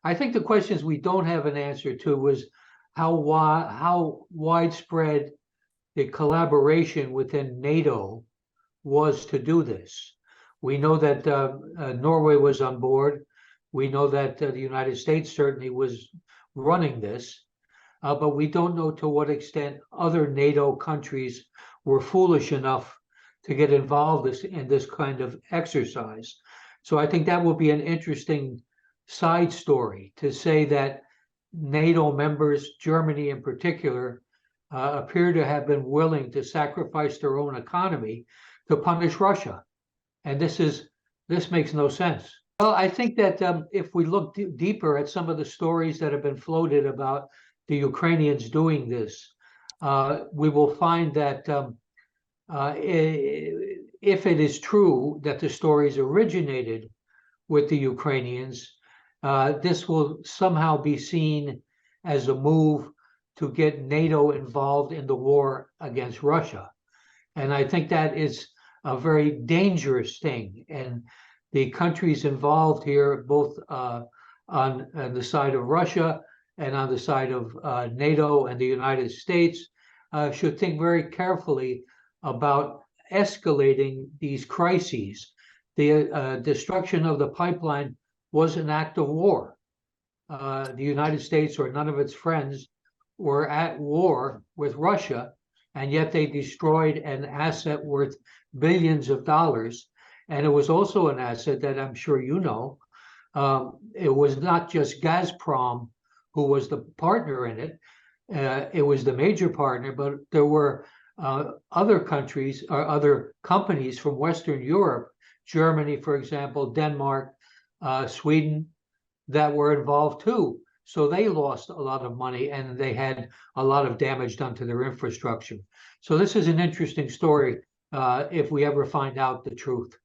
I think the questions we don't have an answer to was how widespread the collaboration within NATO was to do this. We know that Norway was on board. We know that the United States certainly was running this, but we don't know to what extent other NATO countries were foolish enough to get involved in this kind of exercise. So I think that will be an interesting side story to say that NATO members, Germany in particular, appear to have been willing to sacrifice their own economy to punish Russia. And this makes no sense. Well, I think that if we look deeper at some of the stories that have been floated about the Ukrainians doing this, we will find that if it is true that the stories originated with the Ukrainians, this will somehow be seen as a move to get NATO involved in the war against Russia. And I think that is a very dangerous thing. And the countries involved here, both on the side of Russia and on the side of NATO and the United States, should think very carefully about escalating these crises. The destruction of the pipeline was an act of war. The United States or none of its friends were at war with Russia, and yet they destroyed an asset worth billions of dollars. And it was also an asset that I'm sure you know. It was not just Gazprom who was the partner in it. It was the major partner, but there were other countries or other companies from Western Europe, Germany, for example, Denmark, Sweden, that were involved too. So they lost a lot of money and they had a lot of damage done to their infrastructure. So this is an interesting story if we ever find out the truth.